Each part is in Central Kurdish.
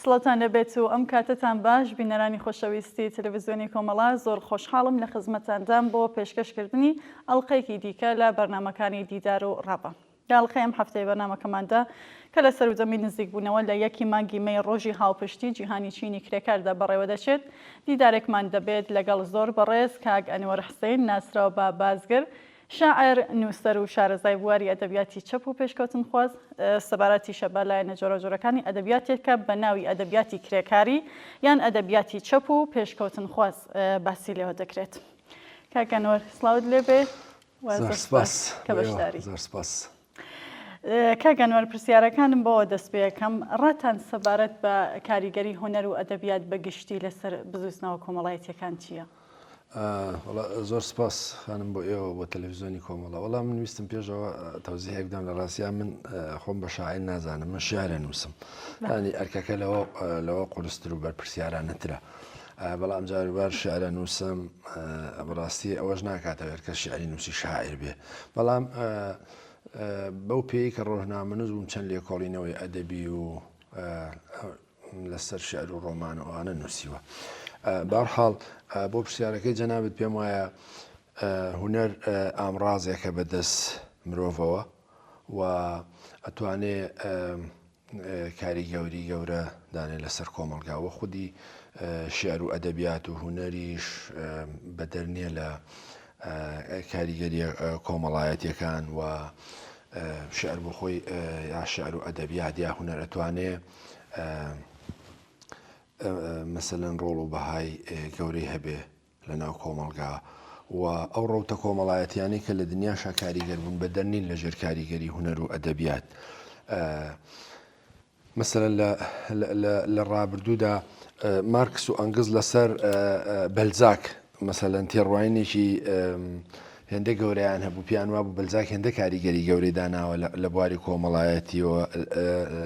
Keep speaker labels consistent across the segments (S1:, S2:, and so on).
S1: سڵاتان لەبێت و ئەم کاتتان باش بینەرانی خۆشەویستی تەلەڤیزیۆنی کۆمەڵا زۆر خۆشحاڵم لە خزمەتاندام بۆ پێشکەشکردنی ئەڵلقەیەکی دیکە لە بەرنامەکانی دیدار و ڕابە. ئەڵلقەی ئەم هەفتەی بەرنامەکەماندا کە لە سەرودەمی نزیک بوونەوە لە یەکی مانگی مەی ڕۆژی هاوپشتی جیهانی چینی کرێکاردا بەڕێوە دەچێت. دیدارێکمان دەبێت لەگەڵ زۆر بەڕێز کاک ئەنوەر حسێن ناسراو بە بازگەر، شاعر، نووسەر و شارەزای بواری ئەدەبیاتی چەپ و پێشکەوتن خواست، سەبارەتی شەبە لایەنە جۆرەجۆرەکانی ئەدەبیاتێکە بە ناوی ئەدەبیاتی کرێکاری یان ئەدەبیاتی چەپ و پێشکەوتن خواست باسی لێوە دەکرێت. کاک ئەنوەر سڵاوت لێبێ، کە بەشداری. کاک ئەنوەر پرسیارەکانم بۆەوە دەست پێ یەکەم، ڕاتان سەبارەت بە کاریگەری هونەر و ئەدەبیات بەگشتی لەسەر بزوستنەوە کۆمەڵایەتیەکان چییە؟
S2: زۆر سپاس خانم بۆ ئێوە بۆ تەلەڤیزیۆنی کۆمەڵە. وەڵام من ویستم پێشەوە تەوزیحێک بدەم لە ڕاستیان من خۆم بە شاعیر نازانم، من شیعرە نووسم، ینی ئەرکەکە لەوە قورستر و بەرپرسیارانەترە، بەڵام جاروبار شیعرە نووسم. بەڕاستی ئەوەش ناکاتەوە کە شیعری نووسی شاعیر بێ، بەڵام بەو پێی کە ڕۆژنامە نووس بووم چەند لێکۆڵینەوەی ئەدەبی و لەسەر شیعر و ڕۆمان و ئەوانە نووسیوە. بەهەرحاڵ بۆ پرسیارەکەی جەنابەت پێم وایە هونەر ئامڕازێکە بەدەست مرۆڤەوە و ئەتوانێت کاریگەوری گەورە دانێت لەسەر کۆمەلگاوە. خودی شیعر و ئەدەبیات و هونەریش بەدەرنیە لە کاریگەری کۆمەڵایەتیەکان و شیعر بۆ خۆی یا شیعر و ئەدەبیات یا هونەر ئەتوانێت مەسەلەن ڕۆڵ و بەهای گەورەی هەبێ لە ناو کۆمەلگا و ئەو ڕەوتە کۆمەڵایەتیانی کە لە دنیاشا کاریگەر بوون بە دەرنین لەژێر کاریگەری هونەر و ئەدەبیات. مەسەلەن لە ڕابردوودا مارکس و ئەنگز لەسەر بەلزاک مەسەلەن تێڕوانینێکی هێندە گەورەیان هەبوو، پیان وابوو بەلزاک هێندە کاریگەری گەورەی داناوە لە بواری کۆمەڵایەتیەوە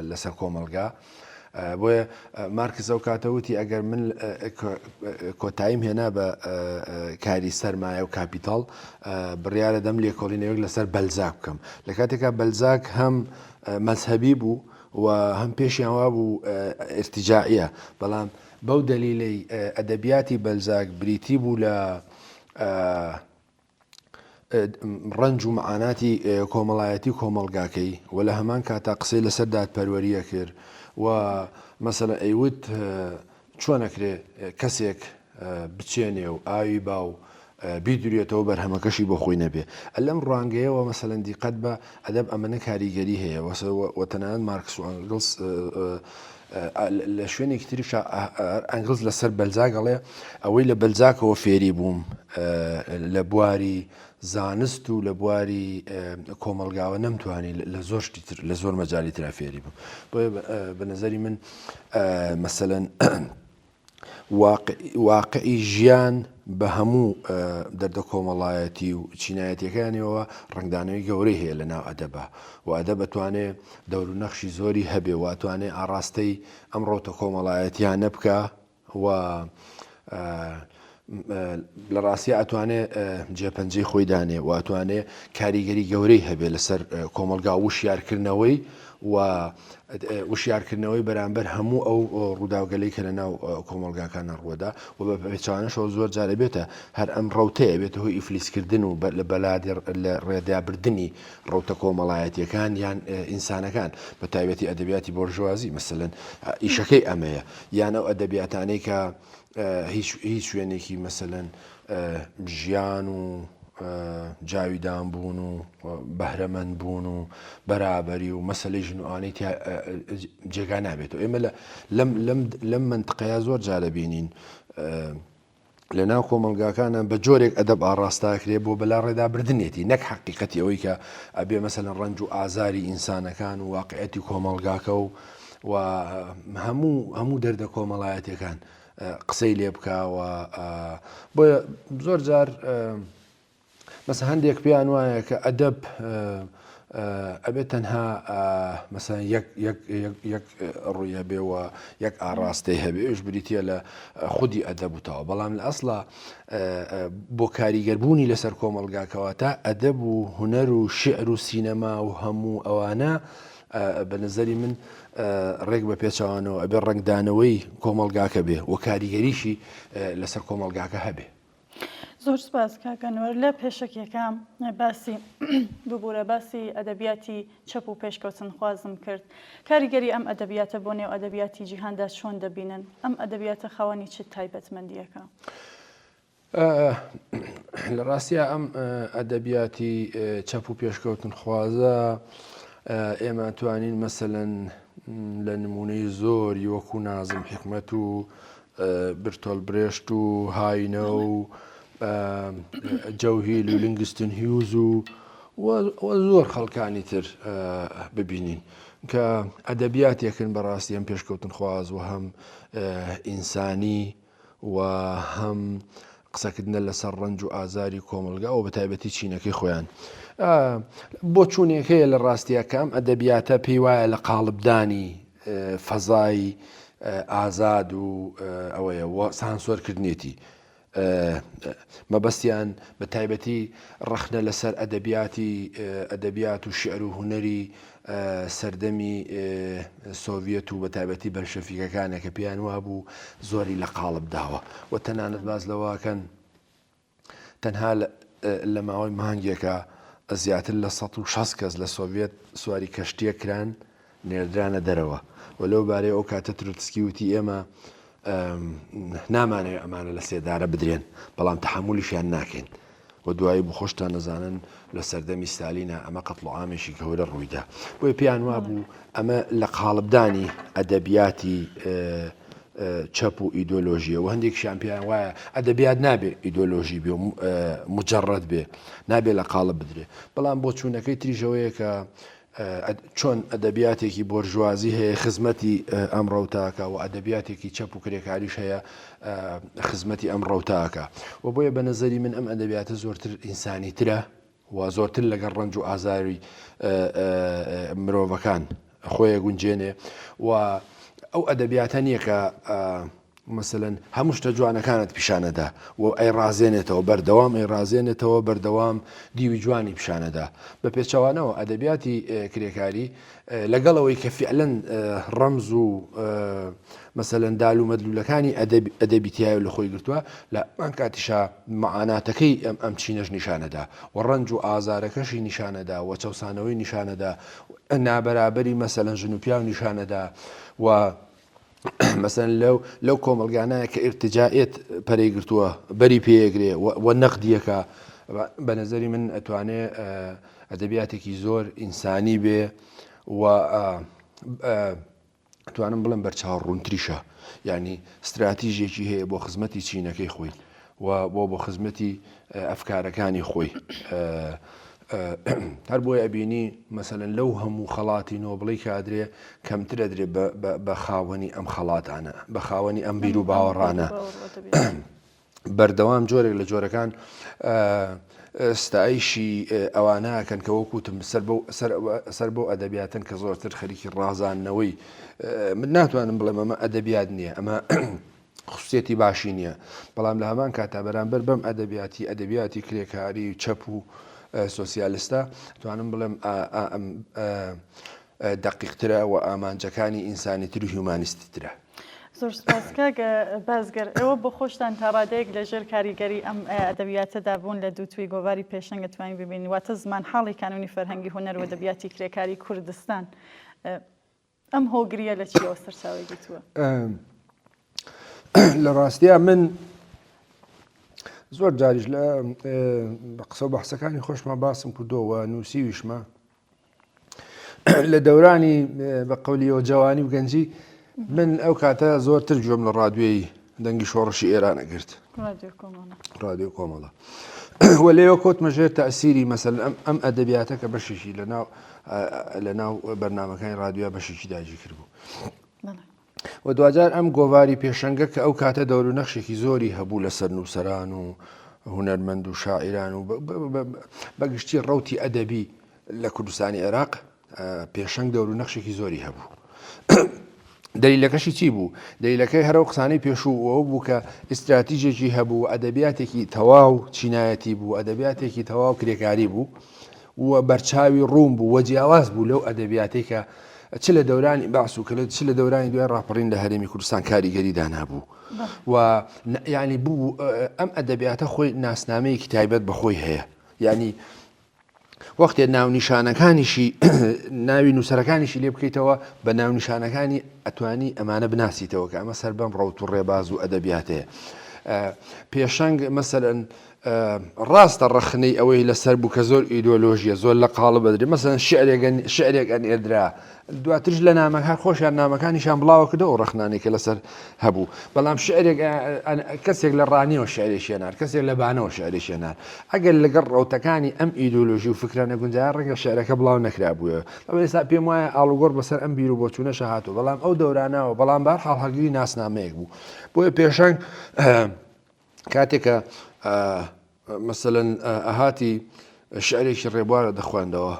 S2: لەسەر کۆمەلگا. بۆیە مارکس ئەو کاتەوتی ئەگەر من کۆتاییم هێنا بە کاری سەرمایە و کاپیتاڵ بڕیارە دەم لێکۆڵینەوەیەک لەسەر بەلزاک بکەم. لە کاتێکا بەلزاک هەم مەزهەبی بوو و هەم پێشیان وابوو ئێرتیجاعیە، بەڵام بەو دەلیلەی ئەدەبیاتی بەلزاک بریتی بوو لە ڕەنج و مەعاناتی کۆمەڵایەتی کۆمەلگاکەی و لە هەمان کاتا قسەی لەسەر دادپەروەریە کرد و مەسەلەن ئەیوت چۆنەکرێ کەسێک بچێنێ و ئاوی باو بیدورێتەوە بەرهەمەکەشی بۆ خۆی نەبێ. لەم ڕوانگەیەوە مەسەلەن دیقەت بە ئەدەب ئەمەنە کاریگەری هەیە و تەنانەت مارکس و ئەنگڵز لە شوێنێکی تریش ئەنگڵز لەسەر بەلزاگەڵێ ئەوەی لە بەلزاکەوە فێری بووم لە بواری زانست و لە بواری کۆمەلگاوە نەمتوانی لە زۆر مەجای ترا فێری بووم. بۆیە بە نەزەری من مەسەلەن واقعی ژیان بە هەموو دەردە کۆمەڵایەتی و چینایەتیەکانیەوە ڕنگدانەوەی گەورەی هەیە لە ناو ئەدەبە و ئەدەب ئەتوانێت دەور و نەخشی زۆری هەبێ و ئەتوانێت ئاڕاستەی ئەم ڕۆتە کۆمەڵایەتیانە بکە و لە ڕاستی ئەتوانێت جێپەنجەی خۆی دانێ و ئەتوانێت کاریگەری گەورەی هەبێ لەسەر کۆمەلگا وشیارکردنەوەی و وشیارکردنەوەی بەرامبەر هەموو ئەو ڕووداوگەلەی کە لە ناو کۆمەلگاکانە ڕووەدا و بە پێچوانەشەوە زۆر جارە بێتە هەر ئەم ڕەوتەیە بێتە هۆی ئیفلیسکردن و لە بەلادێ لە ڕێدابردننی ڕەوتە کۆمەڵایەتیەکان یان ئینسانەکان بە تایبەتی ئەدەبیاتی بۆرژوازی مەسەلەن ئیشەکەی ئەمەیە یان ئەو ئەدەبیاتانەی کە هیچ شوێنێکی مەسەلەن ژیان و جاویدان بوون و بەهرەمەند بوون و بەرابەری و مەسەلەی ژنوانەی جێگا نابێتەوە. ئێمە لەم منتقەیە زۆر جارە بینین لە ناو کۆمەلگاکانە بە جۆرێک ئەدەب ئاڕاستاکرێ بۆ بەلا ڕێدابردنێتی نەک حەقیقەتی ئەوەی کە ئەبێ مەسەلەن ڕەنج و ئازاری ئینسانەکان و واقعەتی کۆمەلگاکە و هەموو دەردە کۆمەڵایەتیەکان قسەی لێ بکاوە. بۆیە زۆر جار مەسە هەندێک پێیان وایە کە ئەدەب ئەبێت تەنها مەسەن یەک ڕوویە بێەوە یەک ئاڕاستەی هەبێش بریتە لە خودی ئەدەبوتەوە، بەڵام لە ئەسڵا بۆ کاریگەربوونی لەسەر کۆمەلگاکەوە تا ئەدەب و هونەر و شعر و سینەما و هەموو ئەوانە بە نظری من ڕێک بە پێچوانەوە ئەبێ ڕنگدانەوەی کۆمەلگاکە بێ و کاریگەریشی لەسەر کۆمەلگاکە هەبێ.
S1: زۆر سپاس کاکەنوەر لە پێشکێکەکەم باسی دووبورە باسی ئەدەبیاتی چەپ و پێشکەوتن خوازم کرد. کاریگەری ئەم ئەدەبیاتە بۆ نێو ئەدەبیاتی جیهاندا چۆن دەبینن؟ ئەم ئەدەبیاتە خاوەنی چ تایبەتمەندیەکە؟
S2: لە ڕاستیە ئەم ئەدەبیاتی چەپ و پێشکەوتن خوازە ئێمە توانین مەسەلەن لە نمونەی زۆری وەکو نازم حکمەت و برتۆل برێشت و هاینە و جەوهیل و لینگستن هیوز و زۆر خەڵکانی تر ببینین کە ئەدەبیاتێکن بەڕاستی ئەم پێشکەوتن خواز و هەم ئینسانی و هەم قسەکردنە لەسەر ڕنج و ئازاری کۆمەلگا و بە تایبەتی چینەکەی خۆیان. بۆ چوونێکەیە لە ڕاستیەکەم ئەدەبیاتە پێی وایە لە قاڵبدانی فەزای ئازاد و ئەوەیە سانسۆرکردنێتی مەبەستیان بە تایبەتی ڕەخنە لەسەر ئەدەبیات و شیعر و هونەری سەردەمی سۆڤیەت و بە تایبەتی بەلشەفیکەکانە کە پێیان وابوو زۆری لە قاڵب داوە و تەنانەت باز لەواکەن تەنها لە ماوەی مانگێکە زیاتر لە 160 کەس لە سۆڤێت سواری کەشتیە کران نێردرانە دەرەوە و لەو بارەی ئەو کاتە تروتسکی وتی ئێمە نامانەوێت ئەمانە لە سێدارە بدرێن بەڵام تەحمولیشیان ناکەین و دوایی بۆ خۆشتان نەزانن لە سەردەمی ستالینە ئەمە قەتڵ عامێکی گەورە ڕوویدا بۆیە پێیان وابوو ئەمە لە قاڵبدانی ئەدەبیاتی چەپ و ئیدۆلۆژیە و هەندێکیان پێیان وایە ئەدەبیات نابێ ئیدۆلۆژی بێ مجەڕەت بێ نابێ لە قاڵب بدرێ بەڵام بۆ چوونەکەی تریژەوەیە کە چۆن ئەدەبیاتێکی بۆرژوازی هەیە خزمەتی ئەم ڕەوتاکە و ئەدەبیاتێکی چەپ و کرێکاریش هەیە خزمەتی ئەم ڕەوتاکە و بۆیە بە نەزەری من ئەم ئەدەبیاتە زۆرتر ئینسانی ترە و زۆرتر لەگەڵ ڕنج و ئازاری مرۆڤەکان خۆیە گونجێنێ و ئەو ئەدەبیاتە نییە کە مثلەن هەموو شتە جوانەکانت پیشانەدا و ئەی ڕازێنێتەوە بەردەوام ئەی ڕازێنێتەوە بەردەوام دیوی جوانی پیشانەدا بە پێچەوانەوە ئەدەبیاتی کرێکاری لەگەڵەوەی کە فعلەن ڕەمز و مثلەن دال و مەدلولەکانی ئەدەبیتیایە لە خۆی گرتووە لە ئەم کاتیشا مەعاناتەکەی ئەم چینەش نیشانەدا و ڕنج و ئازارەکەشی نیشانەدا و چەوسانەوەی نیشانەدا نابەرابەری مەسەلەن ژن و پیاو نیشانەدا و مەسەن لەو کۆمەلگانایە کە ئیرتجاعێت پەرەی گرتووە بەری پێیەگرێ و نەقدیەکە بە نەزەری من ئەتوانێ ئەدەبیاتێکی زۆر ئینسانی بێ و توانم بڵم بەرچاوڕوونتریشە یعنی استراتیژێکی هەیە بۆ خزمەتی چینەکەی خۆی و بۆ خزمەتی ئەفکارەکانی خۆی هەر بۆی ئەبینی مەسەلەن لەو هەموو خەڵاتی نۆبڵی کادرێ کەمترە درێ بە خاوەنی ئەم خەڵاتانە بە خاوەنی ئەم بیر و باوەڕانە بەردەوام جۆرێک لە جۆرەکان ستایشی ئەوانەکەن کە وەکوتم سەر بۆ ئەدەبیاتن کە زۆرتر خەریکی ڕازانەوەی من ناتوانم بڵێم ئەمە ئەدەبیات نییە ئەمە خصوصیەتی باشی نییە بەڵام لە هەمان کاتا بەرامبەر بەم ئەدەبیاتی کرێکاری چەپ و سۆسیالیستە توانم بڵێم دقیقترە و ئامانجەکانی ئینسانی تر و هیومانیستی ترە.
S1: زۆر سپاسکە بازگەر ئێوە بۆ خۆشتان تا ڕادەیەک لەژێر کاریگەری ئەم ئەدەبیاتەدا بوون لە دووتوی گۆواری پێشەنگە توانین ببینین واتە زمان حاڵی کانونی فەرهەنگی هونەر و ئەدەبیاتی کرێکاری کوردستان ئەم هۆگریە لە چیەوە سەرچاوی گرتووە؟
S2: لە ڕاستیە من زۆر جاریش لە قسە و بەحسەکانی خۆشمان باسم کردۆوە نووسیویشمە لە دەورانی بە قەولیەوە جوانی و گەنجی من ئەو کاتە زۆرتر گوێم لە ڕادیۆی دەنگی شۆڕشی ئێرانە گرت ڕادیۆ کۆمەڵە وە لێوە کۆتمە ژێر تەئسیری مەسەل ئەم ئەدەبیاتە کە بەشێکی لە ناو بەرنامەکانی ڕادیۆ بەشێکی داگیر کردبوو و دوجار ئەم گۆواری پێشەنگە کە ئەو کاتە دەور و نەخشێکی زۆری هەبوو لەسەر نووسەران و هونەرمەند و شاعیران و بەگشتی ڕەوتی ئەدەبی لە کوردستانی عێراق پێشەنگ دەور و نەخشێکی زۆری هەبوو. دەلیلەکەشی چی بوو؟ دەلیلەکەی هەرو قسانەی پێشوو ئەوە بوو کە ئیستراتیژێکی هەبوو ئەدەبیاتێکی تەواو چینایەتی بوو ئەدەبیاتێکی تەواو کرێکاری بوو و بەرچاوی ڕوون بوو وە جیاواز بوو لەو ئەدەبیاتێک کە چ لە دەورانی باس و کەلێت چ لە دەورانی دوای ڕاپەڕین لە هەرێمی کوردستان کاریگەریدا نابوو و ینی بوو ئەم ئەدەبیاتە خۆی ناسنامەیەکی تایبەت بەخۆی هەیە ینی وەختێ ناونیشانەکانیشی ناوی نووسەرەکانیشی لێ بکەیتەوە بە ناونیشانەکانی ئەتوانی ئەمانە بناسیتەوە کە ئەمە سەر بەم ڕەوت و ڕێباز و ئەدەبیاتەیە پێشەنگ مەسەرەن ڕاستە ڕەخنەی ئەوەی لەسەر بوو کە زۆر ئیدۆلۆژیە زۆر لە قاڵە بەدرێت مەسەن شعرێکان ئێدرا دواترش لە نامەکان خۆشیان نامەکانیشان بڵاوە کردە و ڕەخنانێک کە لەسەر هەبوو بەڵام شعرێک کەسێک لە ڕانیەوە شعرێکیێنار کەسێک لە بانەوە شعرێکیێنار ئەگەر لەگەڵ ڕەوتەکانی ئەم ئیدۆلۆژی و فکرانە گونجار ڕەنگە شعرەکە بڵاو نەکرا بووە ئێستا پێم وایە ئاڵوگۆڕ بەسەر ئەم بیر و بۆچوونەشە هاتووە بەڵام ئەو دەورانەوە بەڵام بار هەڵهەگیری ناسنامەیەک بوو بۆیە پێشەنگ کاتێکە مثلەن ئەهاتی شعرێکی ڕێبوارە دەخوێندەوە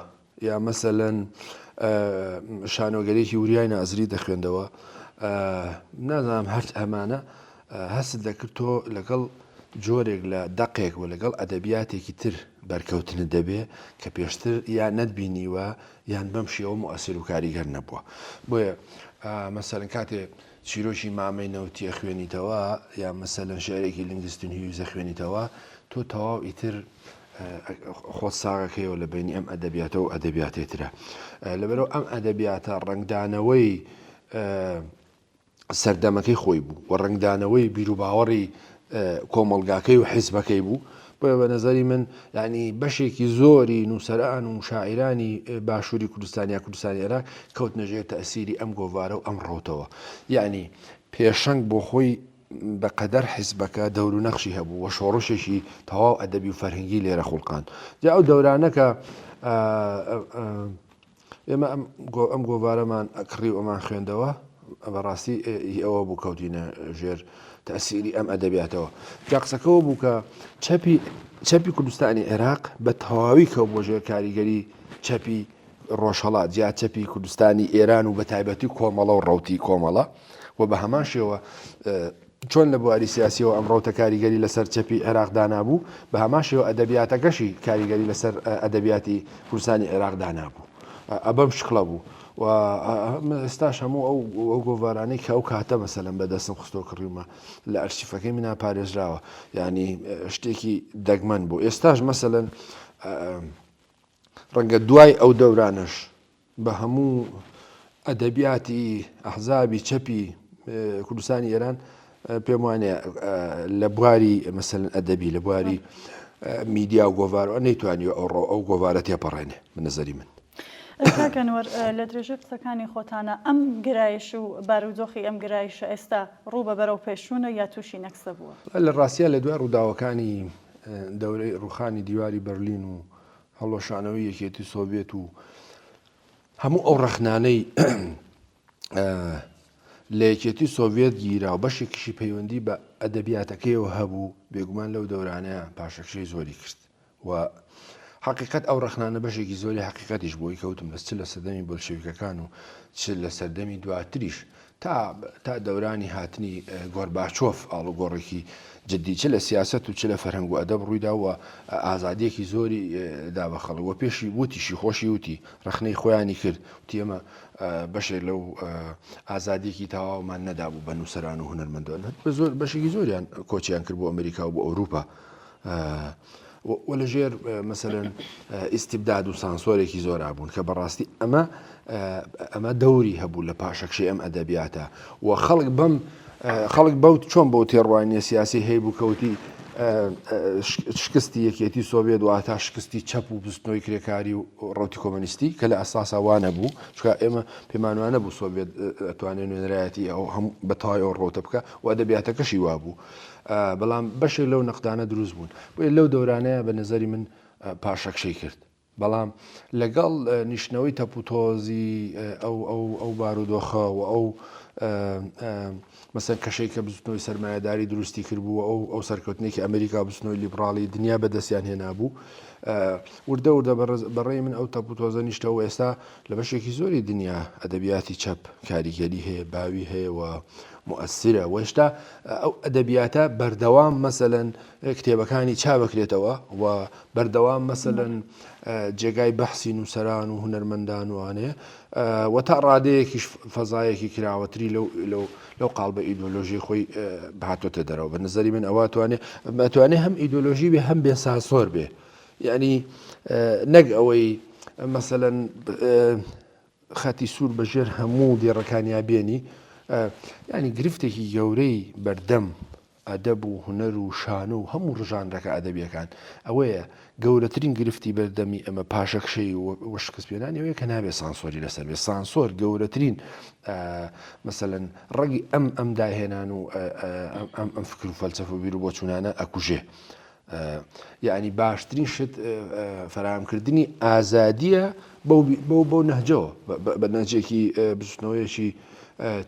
S2: یا مثلەن شانۆگەرێکی وریای نازری دەخوێندەوە نازانم هەر ئەمانە هەست دەکرد تۆ لەگەڵ جۆرێک لە دەقێک و لەگەڵ ئەدەبیاتێکی تر بەرکەوتنت دەبێ کە پێشتر یان نەتبینیوە یان بەم شێوە مؤثر و کاریگەر نەبووە بۆیە مەسەلەن کاتێ چیرۆکی مامەی نەوتیە خوێنیتەوە یا مەسەلەن شعرێکی لنگستن هیوزە خوێنیتەوە تۆ تەواو ئیتر خۆت ساغەکەیەوە لە بینی ئەم ئەدەبیاتە و ئەدەبیاتێترە لەبەرەوە ئەم ئەدەبیاتە ڕنگدانەوەی سەردەمەکەی خۆی بوو و ڕنگدانەوەی بیر و باوەڕی کۆمەڵگاکەی و حیزبەکەی بوو بۆیە بە نەزەری من ینی بەشێکی زۆری نووسەران و شاعیرانی باشووری کوردستانی کوردستانی عێراق کەوت نەژێر تەئسیری ئەم گۆڤارە و ئەم ڕۆتەوە یعنی پێشەنگ بۆ خۆی بەقەدەر حیزبەکە دەور و نەخشی هەبوو و شۆڕشێکی تەواو ئەدەبی و فەرهنگی لێرە خوڵقاند جا ئەو دەورانەکە ئێمە ئەم گۆڤارەمان ئەکڕی و ئەمان خوێندەوە بەڕاستی ئەوە بوو کەوتینە ژێر تەئسیری ئەم ئەدەبیاتەوە جا قسەکەەوە بوو کە چەپی کوردستانی عێراق بە تەواوی کەوت بۆ ژێر کاریگەری چەپی ڕۆژهەڵات جیا چەپی کوردستانی ئێران و بە تایبەتی کۆمەڵە و ڕەوتی کۆمەڵە و بە هەمان شێوە چۆن لە بواری سیاسیەوە ئەم ڕەوتە کاریگەری لەسەر چەپی عێراقدا نابوو بە هەمان شێوە ئەدەبیاتەکەشی کاریگەری لەسەر ئەدەبیاتی کوردستانی عێراقدا نابوو ئەبەم شکڵە بوو و ئێستاش هەموو ئەو گۆڤارانەی کە ئەو کاتە مەسەلەن بەدەستم خستۆ کڕیمە لە ئەرشیفەکەی منا پارێزراوە ینی شتێکی دەگمەن بوو ئێستاش مەسەلەن ڕەنگە دوای ئەو دەورانش بە هەموو ئەدەبیاتی ئەحزابی چەپی کوردستانی ئێران پێم وانەیە لە بواری مەسەلەن ئەدەبی لە بواری میدیا و گۆڤارەوە نەیتوانی ئەو گۆڤارە تێپەڕێنێ بە نەزەری من.
S1: کاکەنوەر لە درێژە قسەکانی خۆتانە ئەم گرایش و بارودۆخی ئەم گرایشە ئێستا ڕوو بە بەرەو پێشوونە یا تووشی نەکسە بووە
S2: لە ڕاستیە لە دوای ڕووداوەکانی دەورەی ڕوخانی دیواری بەرلین و هەڵۆشانەوەی یەکێتی سۆڤێت و هەموو ئەو ڕەخنانەی لە یەکێتی سۆڤێت گیرا و بەشێکیشی پەیوەندی بە ئەدەبیاتەکەیەوە هەبوو بێگومان لەو دەورانەیە پاشەکشەی زۆری کرد و حقیقت ئەو ڕەخنانە بەشێکی زۆری حقیقەتیش بۆی کەوتم لە چ لە سەردەمی بۆلشەویکەکان و چ لە سەردەمی دواتریش تا دەورانی هاتنی گۆرباچۆف ئاڵوگۆڕێکی جدی چ لە سیاست و چ لە فەرهەنگ و ئەدەب ڕوویدا و ئازادیەکی زۆری دابەخەڵ و پێشی وتیشی خۆشی وتی ڕەخنەی خۆیانی کرد وتی ئێمە بەشێک لەو ئازادیەکی تەواومان نەدابوو بە نووسەران و هونەرمەندان زۆر بەشێکی زۆریان کۆچیان کرد بۆ ئەمریکا و بۆ ئەوروپا وە لەژێر مەسەلەن ئیستیبداد و سانسۆرێکی زۆرا بوون کە بەڕاستی ئەمە دەوری هەبوو لە پاشەکشی ئەم ئەدەبیاتە و خەڵک بەوت چۆن بەو تێڕوانیە سیاسی هەیە بوو کەوتی شکستی یەکێتی سۆڤێت و تا شکستی چەپ و بستنەوەی کرێکاری و ڕەوتی کۆمەنیستی کە لە ئەساسا وانە بوو چکە ئێمە پێمانوانە بوو سۆڤێت ئەتوانێت نوێنەرایەتی ئەو هەموو بەتەواوی ئەو ڕۆتە بکە و ئەدەبیاتەکەشی وا بوو بەڵام بەشێک لەو نەقدانە دروست بوون بۆیە لەو دەورانەیە بە نەزەری من پاشەکشەی کرد بەڵام لەگەڵ نیشتنەوەی تەپوتۆزی ئەو بارودۆخە و ئەو مەسەن کەشەی کە بستنەوەی سەرمایهداری دروستی کردبوو ئەو سەرکەوتنێکی ئەمریکا بستنەوەی لیبراڵی دنیا بەدەستیان هێنا بوو وردە وردە بەڕێی من ئەو تەپوتۆزە نیشتەوە ئێستا لە بەشێکی زۆری دنیا ئەدەبیاتی چەپ کاریگەری هەیە باوی هەیە و مؤثرە وێشتا ئەو ئەدەبیاتە بەردەوام مەسەلەن کتێبەکانی چاوەکرێتەوە و بەردەوام مەسەلەن جێگای بەحسی نووسەران و هونەرمەندان وانەیە و تا ڕادەیەکیش فەزایەکی کراوەتری لەو قاڵبە ئیدۆلۆژی خۆی بهاتۆتە دەرەوە بە نظری من ئەوە ئەتوانێت هەم ئیدۆلۆژی بێ هەم بێ ساسۆر بێ یعنی نەک ئەوەی مەسەلەن خەتی سوور بەژێر هەموو دێڕەکانیا بێنی ینی گرفتێکی گەورەی بەردەم ئەدەب و هوەر و شانە و هەموو ڕژانرەکە ئەدەبیەکان ئەوەیە گەورەترین گرفتی بەردەمی ئەمە پاشەکشەی وەشکست پێێنانی ئەوەیە کە نابێت سانسۆری لەسەر بێ سانسۆر گەورەترین مەسەلەن ڕەگی ئەم داهێنان و ئەم فکر و فەلسەفە و بیر و بۆچوونانە ئەکوژێ یعنی باشترین شت فراهەمکردنی ئازادیە بەو نەهجەوە بە نەهجێکی بچنەوەیەکی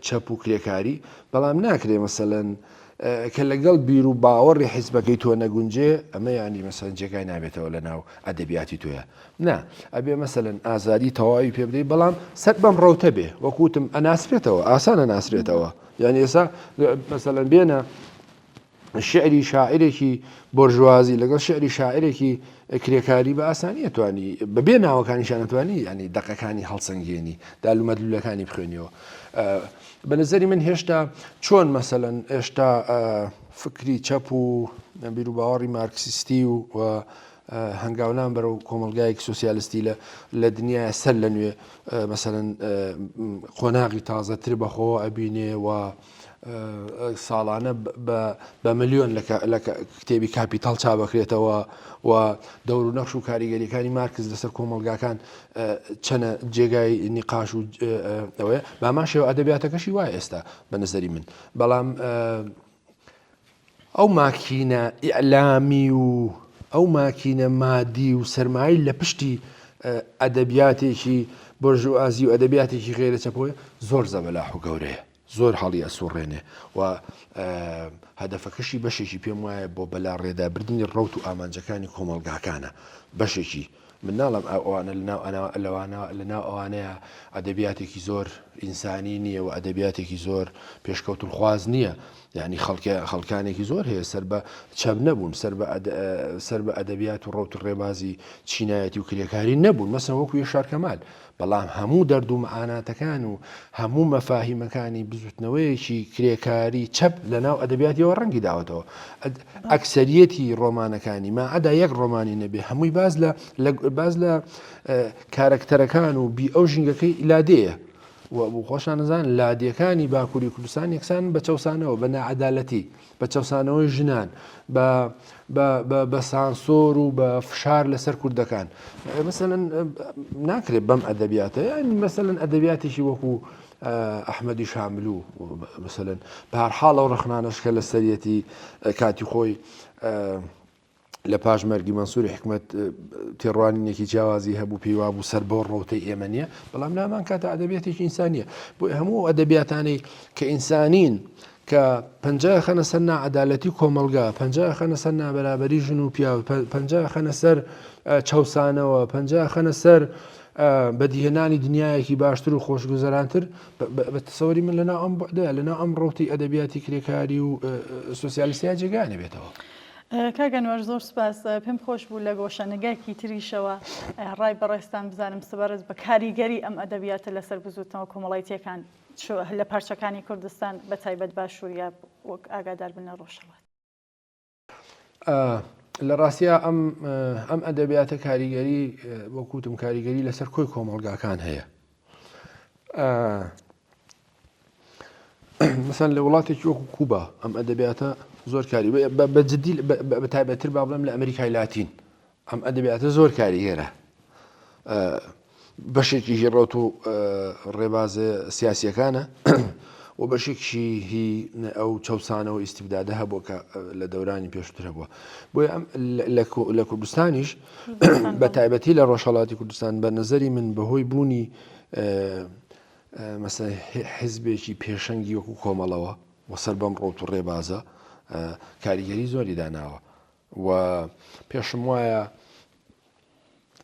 S2: چەپ و کرێکاری بەڵام ناکرێ مەسەلەن کە لەگەڵ بیر و باوەڕی حیزبەکەی تۆ نەگونجێ ئەمە ینی مەسەن جێگای نابێتەوە لە ناو ئەدەبیاتی تۆیە نا ئەبێ مەسەلەن ئازادی تەواوی پێ بدەیت بەڵام سەر بەم ڕەوتە بێ وەکوتم ئەناسرێتەوە ئاسانە ناسرێتەوە یعنی ئێستا مەسەلەن بێنە شعری شاعرێکی بۆرژوازی لەگەڵ شعری شاعرێکی کرێکاری بە ئاسانی توانی بەبێ ناوەکانیشان نتوانی ینی دەقەکانی هەڵسەنگێنی دالومەدلولەکانی بخوێنیەوە بە نظری من هێشتا چۆن مەسەلەن ئێشتا فکری چەپ و بیر و باوەڕی مارکسیستی و هەنگاولان بەرەو کۆمەلگایەکی سوسیالیستی لە دنیای سەر لە نوێ مەسەلەن قۆناغی تازەتر بەخۆ ئەبینێ و ساڵانە بە ملیۆن لە کتێبی کاپیتاڵ چاوەکرێتەوە و دەور و نەخش و کاریگەریەکانی مارکس لەسەر کۆمەلگاکان چەنە جێگای نیقاش و ئەوەیە بامان شێوە ئەدەبیاتەکەشی وایە ئێستا بە نظری من بەڵام ئەو ماکینە ئیعلامی و ئەو ماکینە مادی و سەرمایی لە پشتی ئەدەبیاتێکی بۆرژوازی و ئەدەبیاتێکی غێرە چەپۆیە زۆر زەبەلاح و گەورەیە زۆر هەڵی ئەسوڕێنێ و هەدەفەکەشی بەشێکی پێم وایە بۆ بەلا ڕێدابردنی ڕەوت و ئامانجەکانی کۆمەلگاکانە بەشێکی من ناڵم ئەوانە لەناو ئەوانەیە ئەدەبیاتێکی زۆر ئینسانی نییە و ئەدەبیاتێکی زۆر پێشکەوتولخواز نییە یعنی خەڵکانێکی زۆر هەیە سەر بە چەب نەبوون سەر بە ئەدەبیات و ڕەوت و ڕێبازی چینایەتی و کرێکاری نەبوون مەسەن وەکو یەشار کەمال بەڵام هەموو دەرد و مەعاناتەکان و هەموو مەفاهیمەکانی بزوتنەوەیەکی کرێکاری چەپ لە ناو ئەدەبیاتیەوە ڕەنگی داوەتەوە ئەکسەریەتی ڕۆمانەکانی ماعەدا یەک ڕۆمانی نەبێ هەمووی باز لە کارەکتەرەکان و بی ئەو ژینگەکەی لادەیە و خۆشان نەزان لادیەکانی باکووری کوردستان یەکسان بە چەوسانەوە بە نەعەدالەتی بە چەوسانەوەی ژنان بە سانسۆر و بە فشار لەسەر کوردەکان مەسەلەن ناکرێت بەم ئەدەبیاتە یانی مەسەلەن ئەدەبیاتێکی وەکو ئەحمەدی شاملوو مەسەلەن بە هەر حاڵ ئەو ڕخنانەش کە لە سەرەتی کاتی خۆی لە پاش مەرگی مەنسووری حکومەت تێڕوانینێکی جیاوازی هەبوو پێیوا بوو سەر بۆ ڕۆتەی ئێمە نیە بەڵام نامان کاتە ئەدەبیاتێکی ئینسانیە بۆ هەموو ئەدەبیاتانەی کە ئینسانین کە پەنجا خەنە سەر نائەدالەتی کۆمەلگا پەنجا خەنە سەر نابەرابەری ژن و پیا پەنجا خەنە سەر چەوسانەوە پەنجا خەنە سەر بەدیهێنانی دنیایەکی باشتر و خۆشگوزەرانتر بە تەسەوەری من لەناو ئەم بەعدەیە لەناو ئەم ڕۆتی ئەدەبیاتی کرێکاری و سوسیالیستیا جێگانە بێتەوە.
S1: کاگەنوەر زۆر سپاس پێم خۆش بوو لە گۆشەنگایکی تریشەوە ڕای بەڕێستان بزانم سبارەت بە کاریگەری ئەم ئەدەبیاتە لەسەر بزوتنەوە کۆمەڵایەتیەکان لە پارچەکانی کوردستان بە تایبەت باشووریا وەک ئاگادار بنە ڕۆژهەڵات.
S2: لە ڕاستیە ئەم ئەدەبیاتە کاریگەری وەکوتم کاریگەری لەسەر کۆی کۆمەڵگاکان هەیە. مەسەن لە وڵاتێکی وەکو کوبا ئەم ئەدەبیاتە زۆر کاری بەجددی بە تایبەتتر با بڵێم لە ئەمریکای لاتین ئەم ئەدەبیاتە زۆر کاریگەرە بەشێکی ژێڕەوت و ڕێبازە سیاسیەکانە و بەشێکی هی ئەو چەوسانەوە ئیسیبدادە هەبووە کە لە دەورانی پێشتر هەبووە بۆیە لە کوردستانیش بە تایبەتی لە ڕۆژهەڵاتی کوردستان بە نەزەری من بەهۆی بوونی مەسەن حیزبێکی پێشەنگی وەکو کۆمەڵەوە وەسەر بەم ڕۆت و ڕێبازە کاریگەری زۆری داناوە و پێشم وایە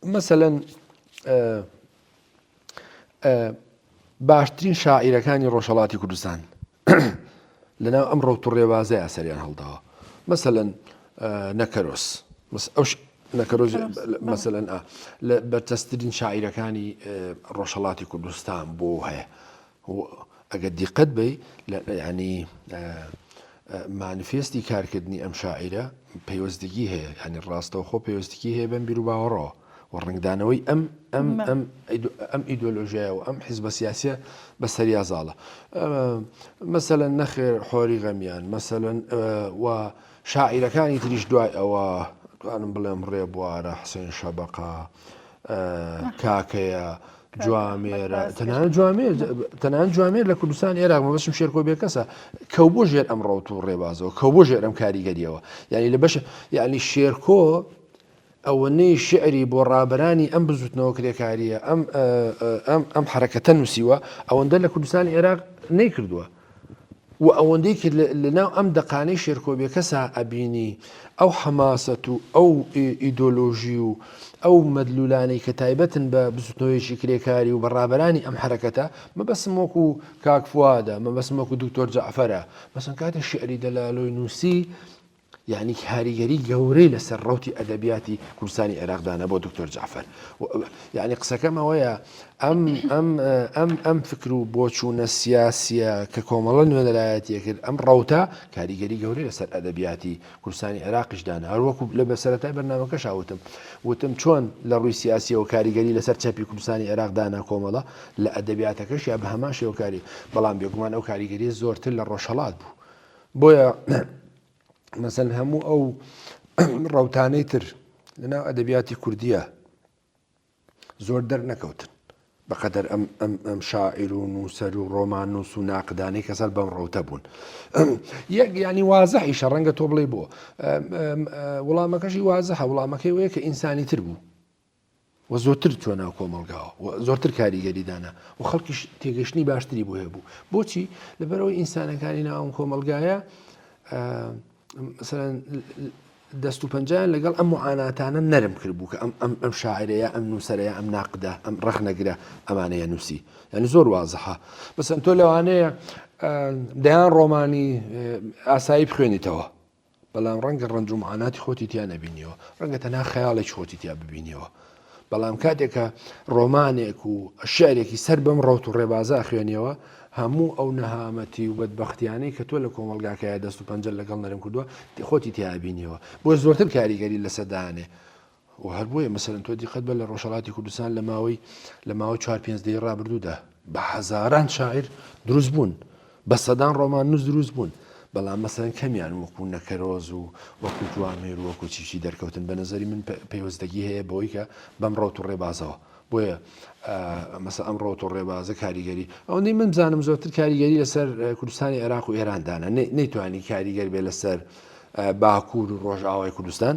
S2: مثلەن باشترین شاعیرەکانی ڕۆژهەڵاتی کوردستان لەناو ئەم ڕەوت و ڕێبازەیە سەریان هەڵداوە. مثلەن نەکەرۆس نەکەرۆز مثلەن لە بەرچەسترین شاعیرەکانی ڕۆژهەڵاتی کوردستان بۆ هەیە. ئەگەر دیقەت بی ینی مانیفێستی کارکردنی ئەم شاعیرە پەیوەستگی هەیە، ینی ڕاستەوخۆ پەیوەستگی هەیە بەم بیر و باوەڕەوە و ڕنگدانەوەی ئەم ئیدۆلۆژیایە و ئەم حیزبە سیاسیە بەسەریا زاڵە. مەسەلەن نەخێر حۆری غەمیان، مەسەلەن و شاعیرەکانی تریش دوای ئەوە توانم بڵێم ڕێبوارە، حسێن شەبەقە، کاکەیە، جوامێرە، تەنانەت جوامێر لە کوردستان عێراق مەبەستم شێرکۆ بێ کەسە کەو بۆ ژێر ئەم ڕەوت و ڕێبازەوە، کەو بۆ ژێر ئەم کاریگەریەوە. یعنی لە بەش یعنی شێرکۆ ئەوەنەی شعری بۆ ڕابەرانی ئەم بزوتنەوە کرێکاریە ئەم حرەکەتە نووسیوە ئەوەندە لە کوردستانی عێراق نەیکردووە. و ئەوەندەی کرد لەناو ئەم دەقانەی شێرکۆبێ کەسا ئەبینی ئەو حەماسەت و ئەو ئیدۆلۆژی و ئەو مەدلولانەی کە تایبەتن بە بزوتنەوەیشی کرێکاری و بەڕابەرانی ئەم حرەکەتە مەبەستم وەکو کاک فوادە، مەبەستم وەکو دکتۆر جەعفەرە، مەسەڵەن کاتە شعری دەلالۆی نووسی یعنی کاریگەری گەورەی لەسەر ڕەوتی ئەدەبیاتی کوردستانی عێراقدانە بۆ دکتۆر جەعفەر. یعنی قسەکەم ئەوەیە ئەم فکر و بۆچوونە سیاسیە کە کۆمەڵە نوێنەرایەتیە کرد ئەم ڕەوتە کاریگەری گەورەی لەسەر ئەدەبیاتی کوردستانی عێراقیشدانە. هەروەکو لە بەسەرەتای بەرنامەکەش وتم چۆن لە ڕووی سیاسی و کاریگەری لەسەر چەپی کوردستانی عێراقدانە کۆمەڵە لە ئەدەبیاتەکەش یا بە هەمان شێوەکاری، بەڵام بێگومان ئەو کاریگەری زۆرتر لە ڕۆژهەڵات بوو. بۆیە مەسەن هەموو ئەو ڕەوتانەی تر لەناو ئەدەبیاتی کوردیە زۆر دەرنەکەوتن بەقەدەر ئەم شاعیر و نووسەر و ڕۆمان نووس و ناقدانەی کەسەر بەم ڕەوتە بوون. یەک ینی وازەحیشە ڕەنگە تۆ بڵێ بۆ وڵامەکەشی وازەحە، وڵامەکەی وەیە کە ئینسانی تر بوو و زۆرتر چۆ ناو کۆمەڵگاوە و زۆرتر کاریگەریدانە و خەڵکیش تێگەشتنی باشتری بۆ هەبوو. بۆچی؟ لەبەرەوەی ئینسانەکانی ناو ئەم کۆمەڵگایە مثلا دەست و پەنجیان لەگەڵ ئەم معاناتانە نەرم کرد بوو کە ئەم شاعرەیە، ئەم نووسەرەیە، ئەم ناقدە، ئەم ڕەخنەگرە ئەمانەیە نووسی. یعنی زۆر وازەحە. بەسەن تۆ لەوانەیە دەیان ڕۆمانی ئاسایی بخوێنیتەوە، بەڵام ڕەنگە ڕەنج و معاناتی خۆتی تیا نەبینیەوە، ڕەنگە تەنها خەیاڵێکی خۆتی تیا ببینیەوە. بەڵام کاتێکە ڕۆمانێک و شعرێکی سەر بەم ڕەوت و ڕێبازە خوێنیەوە، هەموو ئەو نەهامەتی و بەدبەختیانەی کە تۆ لە کۆمەڵگاکەیە دەست و پەنجە لەگەڵ نەرم کردووە خۆتی تیابینیەوە، بۆ زۆرتر کاریگەری لەسەردانێ. و هەر بۆیە مەسەلەن تۆ دیقەت بە لە ڕۆژهەڵاتی کوردستان لە ماوەی 4-5 دەی ڕابردوودا بە هەزاران شاعیر دروست بوون، بە سەدان ڕۆمان نووس دروست بوون، بەڵام مەسەلەن کەمیان وەکو نەکەرۆز و وەکو جوامێر و وەکو چیشی دەرکەوتن. بە نەزەری من پەیوەستگی هەیە بەوەی کە بەم ڕەوت و ڕێبازەوە. بۆیە مەسە ئەم ڕەوت و ڕێبازە کاریگەری ئەوەندەی من بزانم زۆرتر کاریگەری لەسەر کوردستانی عێراق و ئێراندانە، نەیتوانی کاریگەر بێ لەسەر باکوور و ڕۆژئاوای کوردستان.